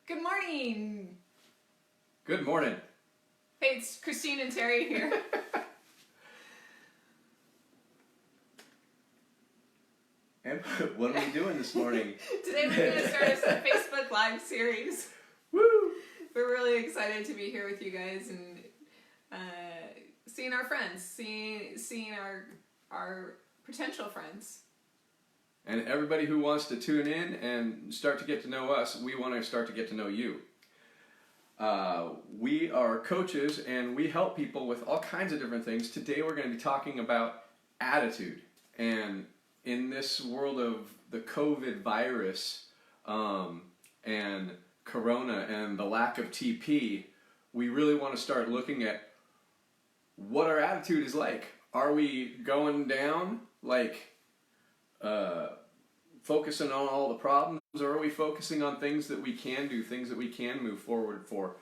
Good morning. Good morning. Hey, it's Christine and Terry here. And what are we doing this morning? Today we're going to start a Facebook Live series. Woo! We're really excited to be here with you guys and seeing our friends, seeing our potential friends. And everybody who wants to tune in and start to get to know us, we want to start to get to know you. We are coaches and we help people with all kinds of different things. Today we're going to be talking about attitude. And in this world of the COVID virus and Corona and the lack of TP, we really want to start looking at what our attitude is like. Are we going down like focusing on all the problems, or are we focusing on things that we can do, things that we can move forward for?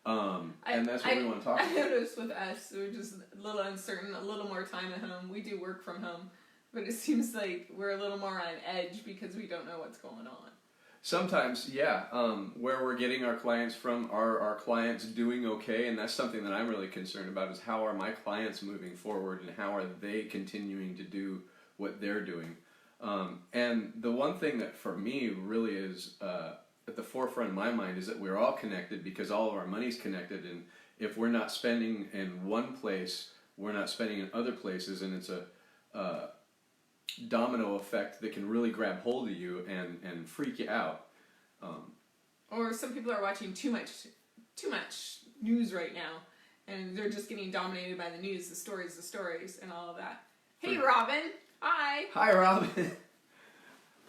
And that's what we want to talk about. I noticed with us, we're just a little uncertain, a little more time at home. We do work from home, but it seems like we're a little more on edge because we don't know what's going on. Sometimes, yeah. Where we're getting our clients from, are our clients doing okay? And that's something that I'm really concerned about, is how are my clients moving forward and how are they continuing to do what they're doing? And the one thing that for me really is at the forefront of my mind is that we're all connected because all of our money's connected, and if we're not spending in one place, we're not spending in other places, and it's a domino effect that can really grab hold of you and freak you out. Or some people are watching too much news right now, and they're just getting dominated by the news, the stories, and all of that. Hey, Robin. Hi. Hi, Robin.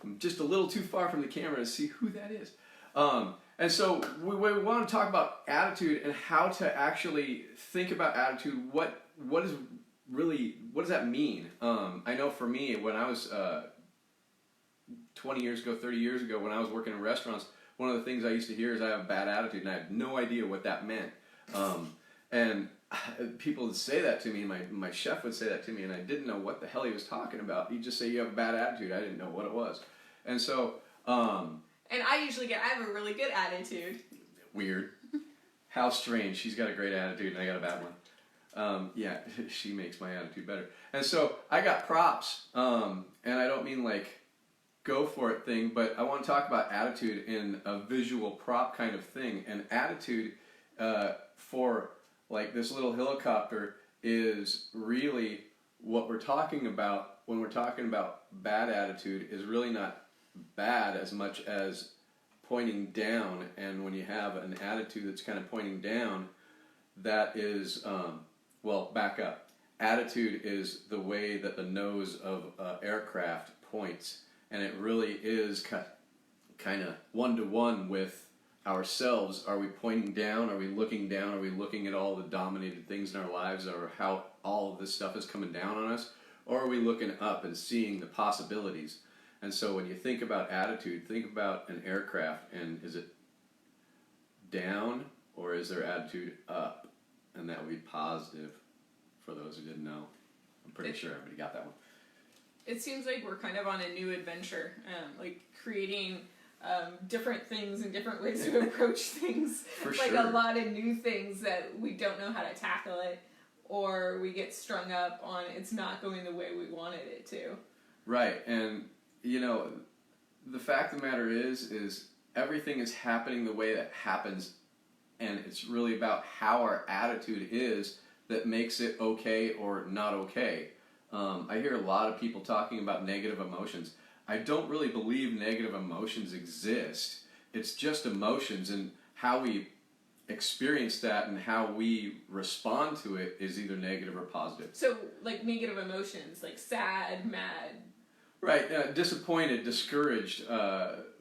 I'm just a little too far from the camera to see who that is. And so we want to talk about attitude and how to actually think about attitude. What does that mean? I know for me, when I was 20 years ago, 30 years ago, when I was working in restaurants, one of the things I used to hear is I have a bad attitude, and I had no idea what that meant. And people would say that to me, my chef would say that to me, and I didn't know what the hell he was talking about. He'd just say, you have a bad attitude. I didn't know what it was. And so... and I have a really good attitude. Weird. How strange. She's got a great attitude, and I got a bad one. Yeah, she makes my attitude better. And so I got props, and I don't mean like go for it thing, but I want to talk about attitude in a visual prop kind of thing. And attitude for like this little helicopter is really what we're talking about when we're talking about bad attitude is really not bad as much as pointing down. And when you have an attitude that's kind of pointing down, that is, well, back up. Attitude is the way that the nose of an aircraft points, and it really is kind of one-to-one with ourselves. Are we pointing down? Are we looking down? Are we looking at all the dominated things in our lives, or how all of this stuff is coming down on us? Or are we looking up and seeing the possibilities? And so when you think about attitude, think about an aircraft, and is it down or is their attitude up? And that would be positive for those who didn't know. I'm pretty sure everybody got that one. It seems like we're kind of on a new adventure, like creating different things and different ways to approach things. For like sure. a lot of new things that we don't know how to tackle it, or we get strung up on it's not going the way we wanted it to. Right, and you know, the fact of the matter is everything is happening the way that happens, and it's really about how our attitude is that makes it okay or not okay. I hear a lot of people talking about negative emotions. I don't really believe negative emotions exist. It's just emotions, and how we experience that and how we respond to it is either negative or positive. So, like negative emotions, like sad, mad. Right, disappointed, discouraged,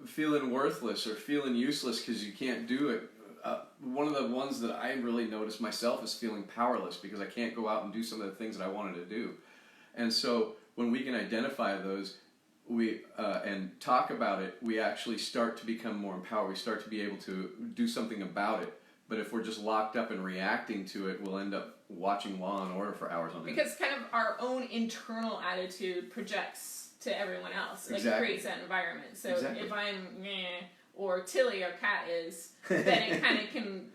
feeling worthless or feeling useless because you can't do it. One of the ones that I really notice myself is feeling powerless because I can't go out and do some of the things that I wanted to do. And so when we can identify those and talk about it, we actually start to become more empowered. We start to be able to do something about it. But if we're just locked up and reacting to it, we'll end up watching Law and Order for hours on end. Because kind of our own internal attitude projects to everyone else, like Exactly. creates that environment. So Exactly. if I'm meh, or Tilly, our cat, is, then it kind of can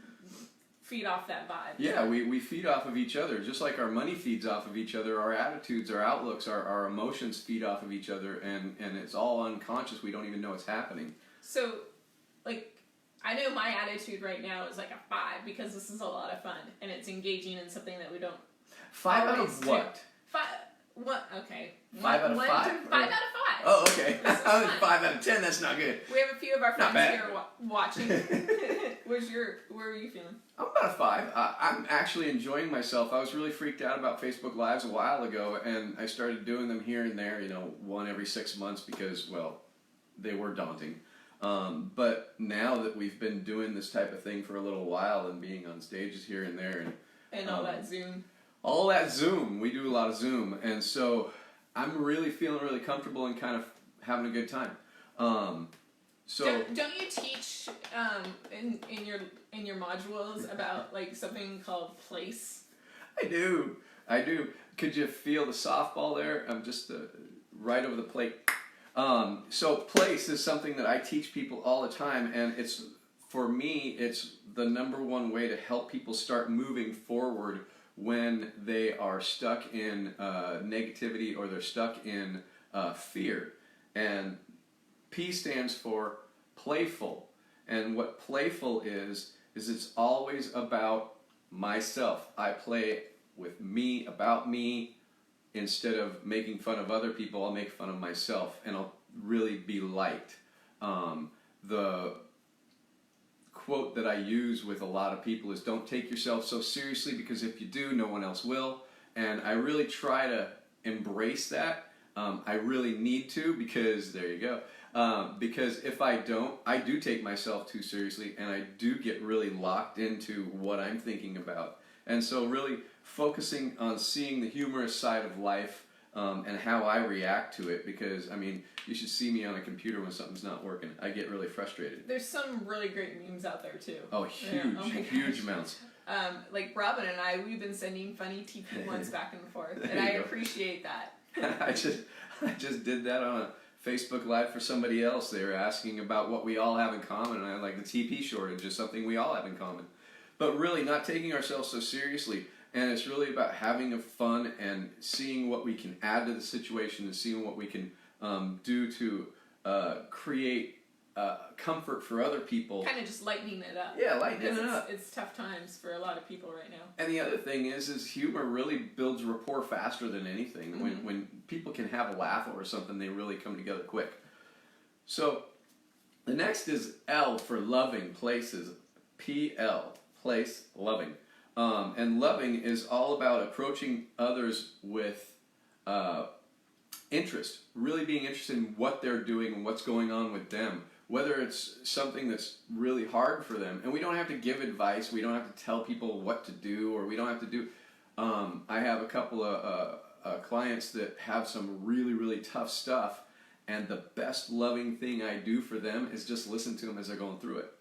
feed off that vibe. Yeah, we feed off of each other. Just like our money feeds off of each other, our attitudes, our outlooks, our emotions feed off of each other, and it's all unconscious. We don't even know it's happening. So, like, I know my attitude right now is like a 5 because this is a lot of fun, and it's engaging in something that we don't... 5 out of what? 5... What? Okay. 5 out of 5? 5 out of 5. Oh, okay. This is fun. 5 out of 10, that's not good. We have a few of our Not friends bad. here watching. Where are you feeling? I'm about a 5. I'm actually enjoying myself. I was really freaked out about Facebook Lives a while ago, and I started doing them here and there, one every 6 months because, well, they were daunting. But now that we've been doing this type of thing for a little while and being on stages here and there And all that Zoom. all that Zoom, we do a lot of Zoom, and so I'm really feeling really comfortable and kind of having a good time. So Don't you teach in your modules about like something called place? I do. Could you feel the softball there? I'm just right over the plate. So place is something that I teach people all the time, and for me, it's the number one way to help people start moving forward when they are stuck in negativity or they're stuck in fear. And P stands for playful. And what playful is it's always about myself. I play with me, about me. Instead of making fun of other people, I'll make fun of myself, and I'll really be light. The quote that I use with a lot of people is, don't take yourself so seriously, because if you do, no one else will. And I really try to embrace that. I really need to, because, there you go, because if I don't, I do take myself too seriously, and I do get really locked into what I'm thinking about. And so really focusing on seeing the humorous side of life and how I react to it, because, I mean, you should see me on a computer when something's not working. I get really frustrated. There's some really great memes out there, too. Oh, huge amounts. Like Robin and I, we've been sending funny TP ones back and forth, and I appreciate that. I just did that on a Facebook Live for somebody else. They were asking about what we all have in common, and I like the TP shortage is something we all have in common. But really not taking ourselves so seriously, and it's really about having fun and seeing what we can add to the situation and seeing what we can do to create comfort for other people. Kind of just lightening it up. Yeah, lightening it up. It's tough times for a lot of people right now. And the other thing is humor really builds rapport faster than anything. Mm-hmm. When people can have a laugh over something, they really come together quick. So the next is L for loving places. PL, place, loving. And loving is all about approaching others with interest, really being interested in what they're doing and what's going on with them, whether it's something that's really hard for them. And we don't have to give advice, we don't have to tell people what to do, or we don't have to do... I have a couple of clients that have some really, really tough stuff, and the best loving thing I do for them is just listen to them as they're going through it.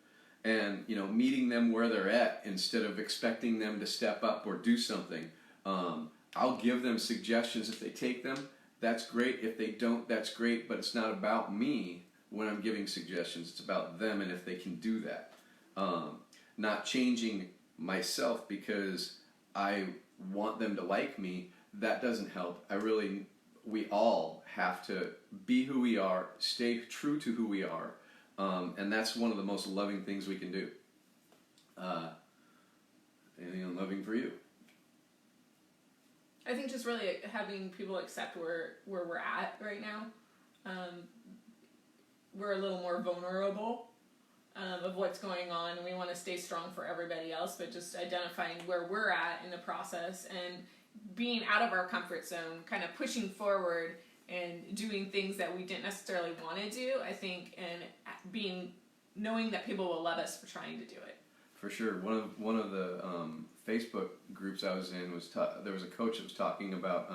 And, meeting them where they're at instead of expecting them to step up or do something. I'll give them suggestions if they take them. That's great. If they don't, that's great. But it's not about me when I'm giving suggestions. It's about them and if they can do that. Not changing myself because I want them to like me. That doesn't help. We all have to be who we are, stay true to who we are. And that's one of the most loving things we can do. Anything loving for you? I think just really having people accept where we're at right now. We're a little more vulnerable of what's going on, and we want to stay strong for everybody else, but just identifying where we're at in the process and being out of our comfort zone, kind of pushing forward and doing things that we didn't necessarily want to do, I think, and knowing that people will love us for trying to do it. For sure. One of the Facebook groups I was in there was a coach that was talking about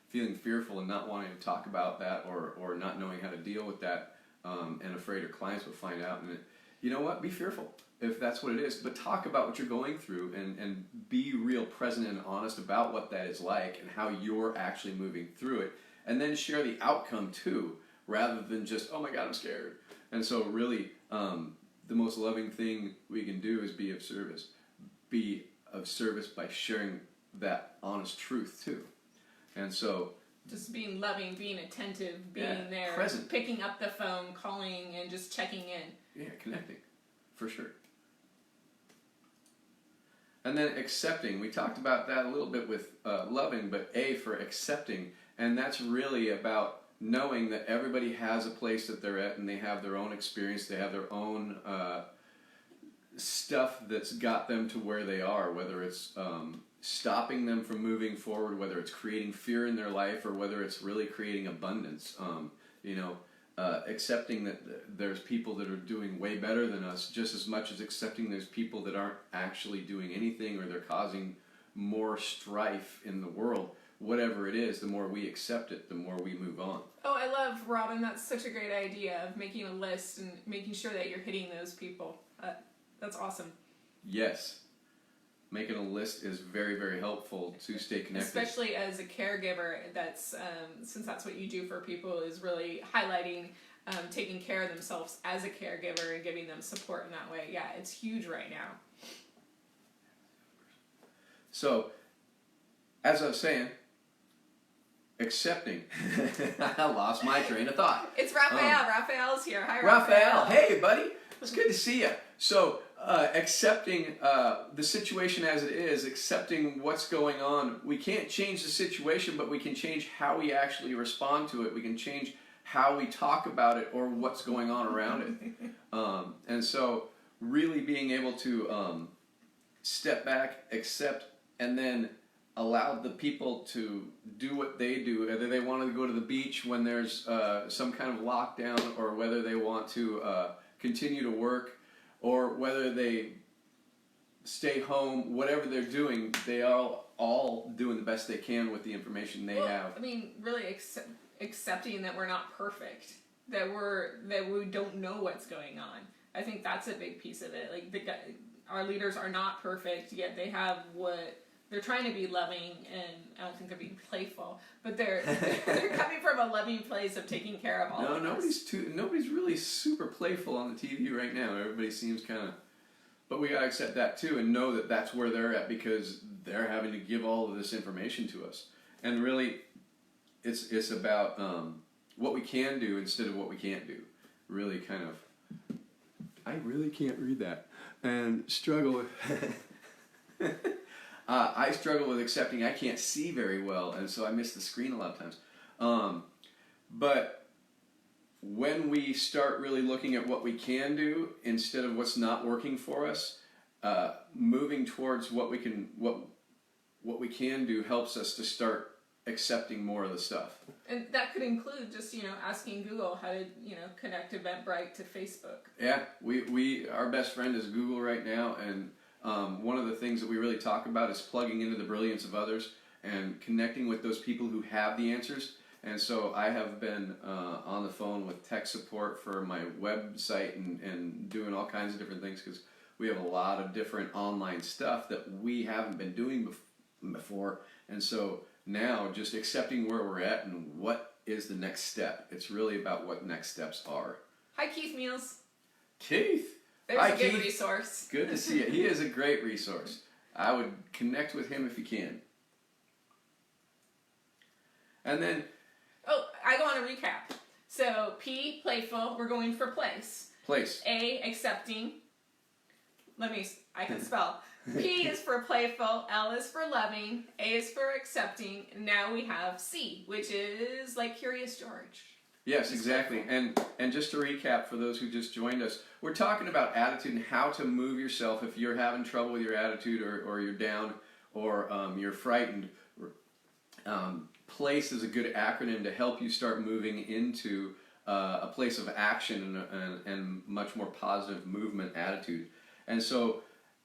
feeling fearful and not wanting to talk about that or not knowing how to deal with that and afraid her clients would find out. And you know what? Be fearful if that's what it is. But talk about what you're going through and be real present and honest about what that is like and how you're actually moving through it. And then share the outcome too, rather than just, oh my God, I'm scared. And so really, the most loving thing we can do is be of service. Be of service by sharing that honest truth too. And so just being loving, being attentive, being Yeah, there, present. picking up the phone, calling, and just checking in. yeah, connecting, for sure. And then accepting. We talked about that a little bit with loving, but A for accepting. And that's really about knowing that everybody has a place that they're at and they have their own experience, they have their own stuff that's got them to where they are, whether it's stopping them from moving forward, whether it's creating fear in their life, or whether it's really creating abundance. Accepting that there's people that are doing way better than us, just as much as accepting there's people that aren't actually doing anything, or they're causing more strife in the world. Whatever it is, the more we accept it, the more we move on. Oh, I love, Robin, that's such a great idea of making a list and making sure that you're hitting those people. That's awesome. Yes. Making a list is very, very helpful to stay connected. Especially as a caregiver, that's since that's what you do for people, is really highlighting taking care of themselves as a caregiver and giving them support in that way. Yeah, it's huge right now. So, as I was saying, accepting. I lost my train of thought. It's Raphael. Raphael's here. Hi, Raphael. Hey, buddy. It's good to see you. So, accepting the situation as it is, accepting what's going on. We can't change the situation, but we can change how we actually respond to it. We can change how we talk about it or what's going on around it. And so, really being able to step back, accept, and then allow the people to do what they do, whether they want to go to the beach when there's some kind of lockdown, or whether they want to continue to work, or whether they stay home. Whatever they're doing, they are all doing the best they can with the information they have. I mean, really accepting that we're not perfect, that we don't know what's going on. I think that's a big piece of it. Like our leaders are not perfect, yet they have what they're trying to be loving, and I don't think they're being playful, but they're coming from a loving place of taking care of all of us. Nobody's really super playful on the TV right now. Everybody seems kind of, but we gotta accept that too, and know that that's where they're at, because they're having to give all of this information to us. And really, it's about what we can do instead of what we can't do. Really kind of, I really can't read that and struggle with. I struggle with accepting I can't see very well, and so I miss the screen a lot of times. But when we start really looking at what we can do instead of what's not working for us, moving towards what we can do helps us to start accepting more of the stuff. And that could include just, asking Google how to, connect Eventbrite to Facebook. Yeah, our best friend is Google right now, and one of the things that we really talk about is plugging into the brilliance of others and connecting with those people who have the answers. And so I have been on the phone with tech support for my website and doing all kinds of different things, because we have a lot of different online stuff that we haven't been doing before. And so now just accepting where we're at and what is the next step. It's really about what next steps are. Hi, Keith Meals. Keith! There's Hi, a good Keith. resource. Good to see you. He is a great resource. I would connect with him if you can. And then... Oh, I go on a recap. So, P, playful. We're going for place. Place. A, accepting. I can spell. P is for playful. L is for loving. A is for accepting. Now we have C, which is like Curious George. Yes, exactly. And just to recap for those who just joined us, we're talking about attitude and how to move yourself if you're having trouble with your attitude, or you're down, or you're frightened. PLACE is a good acronym to help you start moving into a place of action and much more positive movement attitude. And so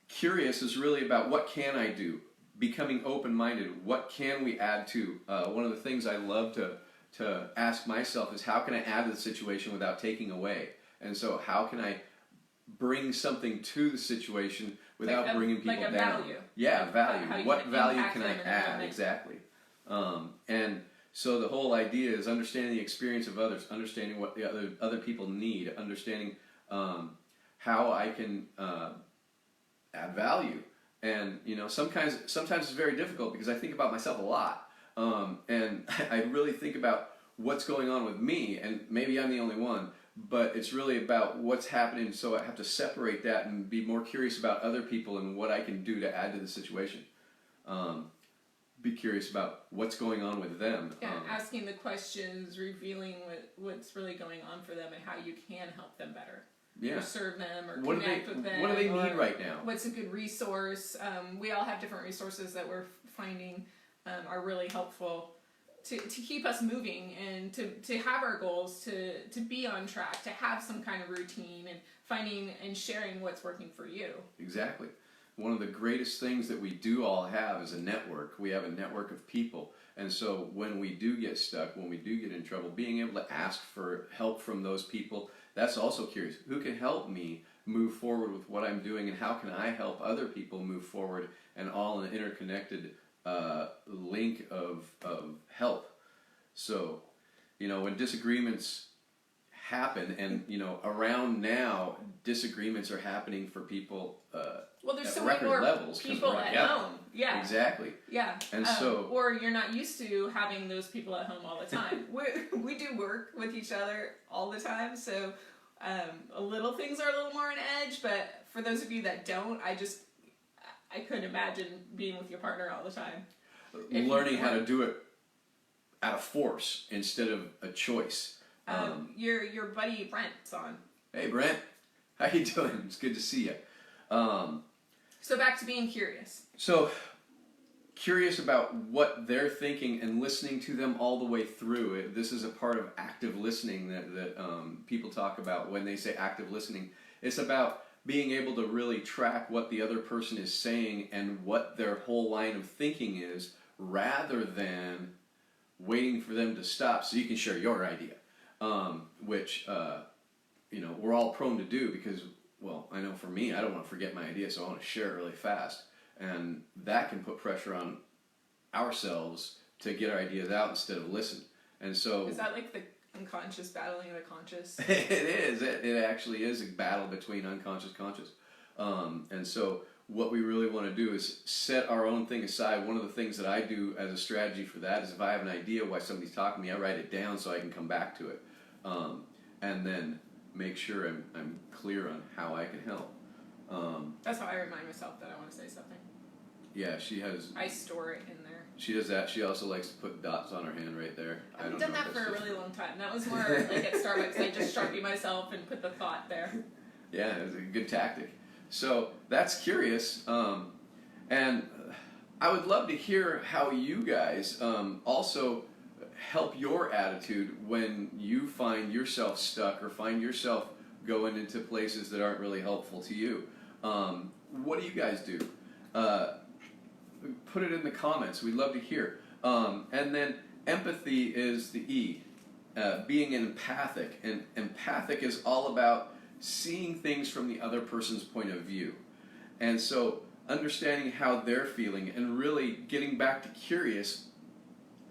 curious is really about what can I do? Becoming open-minded. What can we add to? One of the things I love to ask myself is, how can I add to the situation without taking away? And so how can I bring something to the situation without bringing people like a down? Value. Yeah, value. How you What can value impact can them I in the add? moment. Exactly. And So the whole idea is understanding the experience of others, understanding what the other people need, understanding how I can add value. And sometimes it's very difficult because I think about myself a lot, and I really think about what's going on with me, and maybe I'm the only one. But it's really about what's happening, so I have to separate that and be more curious about other people and what I can do to add to the situation. Be curious about what's going on with them. Yeah, asking the questions, revealing what's really going on for them and how you can help them better. Yeah. Or serve them, or What connect with them. What do they need right now? What's a good resource? We all have different resources that we're finding are really helpful to keep us moving and to have our goals, to be on track, to have some kind of routine, and finding and sharing what's working for you. Exactly. One of the greatest things that we do all have is a network. We have a network of people. And so when we do get stuck, when we do get in trouble, being able to ask for help from those people, that's also curious. Who can help me move forward with what I'm doing, and how can I help other people move forward, and all an interconnected link of help. So, when disagreements happen, and around now disagreements are happening for people Well, there's at so many record more levels, 'cause people we're at together. home. Yeah. Exactly. Yeah. And so, or you're not used to having those people at home all the time. we do work with each other all the time, so little things are a little more on edge. But for those of you that don't, I couldn't imagine being with your partner all the time. learning how to do it out of force instead of a choice. Your buddy Brent's on. Hey Brent, how you doing? It's good to see you. So back to being curious. So curious about what they're thinking and listening to them all the way through. This is a part of active listening that people talk about when they say active listening. It's about being able to really track what the other person is saying and what their whole line of thinking is, rather than waiting for them to stop so you can share your idea, which we're all prone to do because, well, I know for me, I don't want to forget my idea, so I want to share it really fast. And that can put pressure on ourselves to get our ideas out instead of listen. And so... Is that like the unconscious battling the conscious? It is. It actually is a battle between unconscious, conscious. And so what we really want to do is set our own thing aside. One of the things that I do as a strategy for that is if I have an idea why somebody's talking to me, I write it down so I can come back to it. And then make sure I'm clear on how I can help. That's how I remind myself that I want to say something. Yeah, she has... I store it in there. She does that. She also likes to put dots on her hand right there. I've done that for a really long time. That was more like at Starbucks. I just Sharpie myself and put the thought there. Yeah, it's a good tactic. So that's curious. And I would love to hear how you guys also help your attitude when you find yourself stuck or find yourself going into places that aren't really helpful to you. What do you guys do? Put it in the comments. We'd love to hear. And then empathy is the E. Being empathic. And empathic is all about seeing things from the other person's point of view. And so understanding how they're feeling and really getting back to curious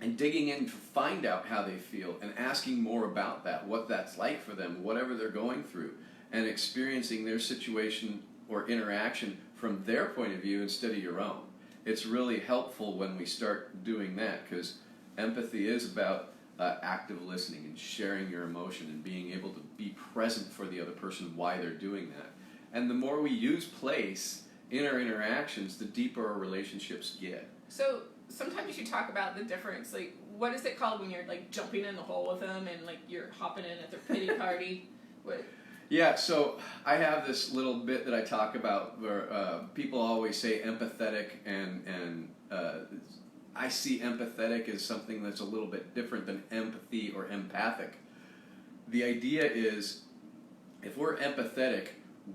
and digging in to find out how they feel and asking more about that, what that's like for them, whatever they're going through, and experiencing their situation or interaction from their point of view instead of your own. It's really helpful when we start doing that, because empathy is about active listening and sharing your emotion and being able to be present for the other person why they're doing that. And the more we use place in our interactions, the deeper our relationships get. So sometimes you talk about the difference, like what is it called when you're like jumping in the hole with them and like you're hopping in at their pity party? What? Yeah, so I have this little bit that I talk about where people always say empathetic, and I see empathetic as something that's a little bit different than empathy or empathic. The idea is, if we're empathetic,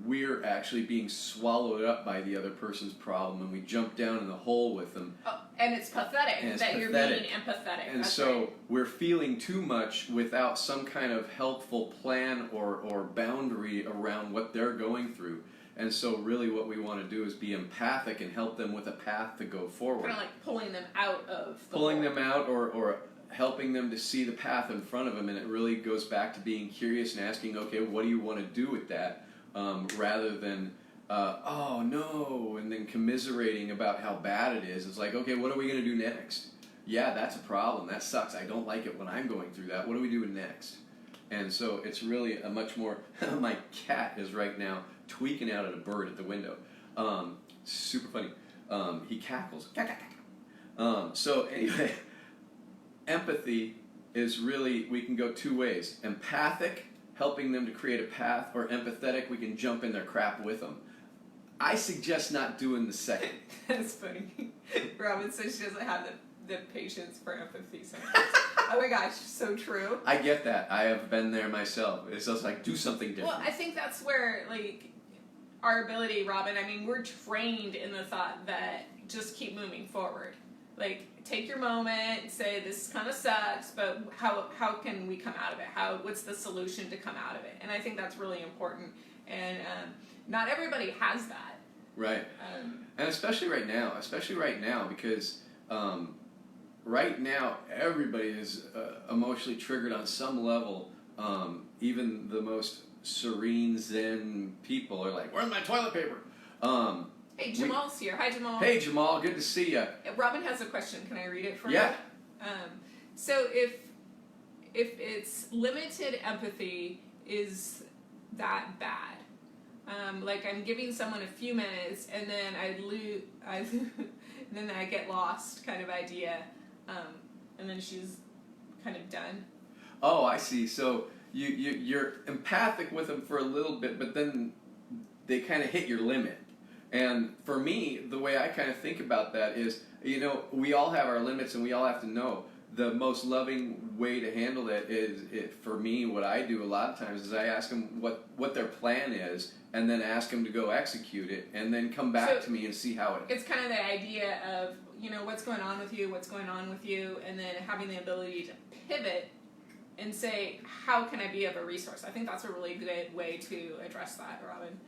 we're actually being swallowed up by the other person's problem, and we jump down in the hole with them. Oh, and it's pathetic that you're being empathetic. And that's so right. We're feeling too much without some kind of helpful plan or boundary around what they're going through. And so really what we want to do is be empathic and help them with a path to go forward. Kind of like pulling them out of the Pulling hole. them out or helping them to see the path in front of them, and it really goes back to being curious and asking, okay, what do you want to do with that, rather than oh no, and then commiserating about how bad it is. It's like, okay, what are we going to do next? Yeah, that's a problem. That sucks. I don't like it when I'm going through that. What are we doing next? And so it's really a much more. My cat is right now tweaking out at a bird at the window. Super funny. He cackles. So anyway, empathy is really, we can go two ways. Empathic, helping them to create a path, or empathetic, we can jump in their crap with them. I suggest not doing the second. That's funny. Robin says she doesn't have the patience for empathy sometimes. Oh my gosh, so true. I get that. I have been there myself. It's just like, do something different. Well, I think that's where, like, our ability, Robin, I mean, we're trained in the thought that just keep moving forward. Like, take your moment, say this kind of sucks, but how can we come out of it? What's the solution to come out of it? And I think that's really important. And not everybody has that. Right. And especially right now, because right now everybody is emotionally triggered on some level. Even the most serene Zen people are like, "Where's my toilet paper?" Hey, Jamal's here. Hi, Jamal. Hey, Jamal. Good to see you. Robin has a question. Can I read it for you? Yeah. So if it's limited empathy, is that bad? Like, I'm giving someone a few minutes and then then I get lost, kind of idea, and then she's kind of done. Oh, I see. So you're empathic with them for a little bit, but then they kind of hit your limit. And for me, the way I kind of think about that is, we all have our limits, and we all have to know the most loving way to handle that is, for me, what I do a lot of times is I ask them what their plan is, and then ask them to go execute it, and then come back to me and see how it. It's kind of the idea of, what's going on with you, and then having the ability to pivot and say, how can I be of a resource? I think that's a really good way to address that, Robin.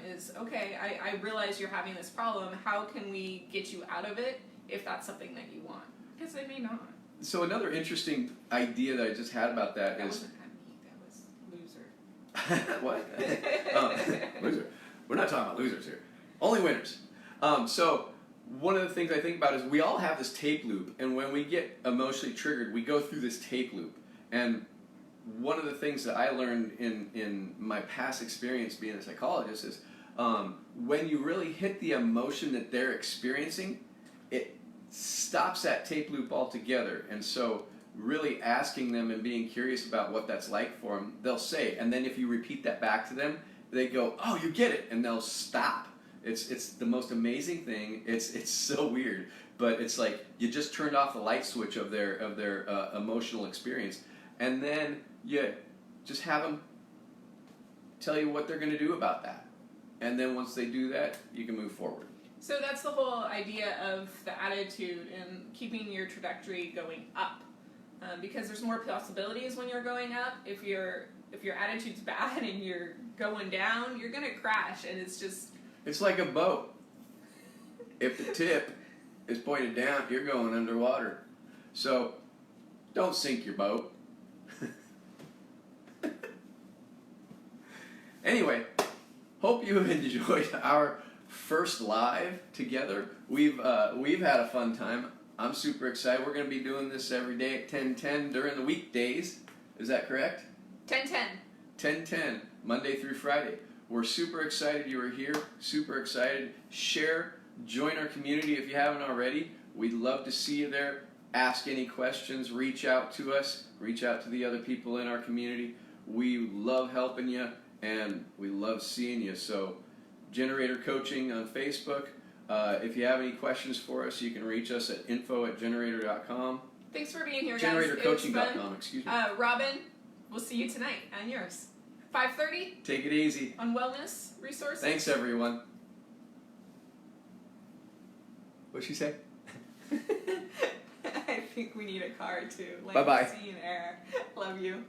Is, okay, I realize you're having this problem. How can we get you out of it if that's something that you want? Because they may not. So another interesting idea that I just had about that is... That wasn't me, that was loser. What? Loser. We're not talking about losers here. Only winners. So one of the things I think about is we all have this tape loop, and when we get emotionally triggered, we go through this tape loop. And one of the things that I learned in my past experience being a psychologist is when you really hit the emotion that they're experiencing, it stops that tape loop altogether. And so really asking them and being curious about what that's like for them, they'll say. And then if you repeat that back to them, they go, "Oh, you get it," and they'll stop. It's the most amazing thing. It's so weird, but it's like you just turned off the light switch of their emotional experience. And then you just have them tell you what they're going to do about that. And then once they do that, you can move forward. So that's the whole idea of the attitude and keeping your trajectory going up. Because there's more possibilities when you're going up. If your attitude's bad and you're going down, you're going to crash. And it's just... It's like a boat. If the tip is pointed down, you're going underwater. So don't sink your boat. Anyway, hope you enjoyed our first live together. We've had a fun time. I'm super excited. We're going to be doing this every day at 10:10 during the weekdays. Is that correct? 10:10. 10:10, Monday through Friday. We're super excited you are here. Super excited. Share, join our community if you haven't already. We'd love to see you there. Ask any questions. Reach out to us. Reach out to the other people in our community. We love helping you. And we love seeing you. So, Generator Coaching on Facebook. If you have any questions for us, you can reach us at info@generator.com. Thanks for being here, guys. GeneratorCoaching.com, excuse me. Robin, we'll see you tonight on yours. 5:30? Take it easy. On Wellness Resources. Thanks, everyone. What'd she say? I think we need a card, too. Like Bye-bye. sea and air. Love you.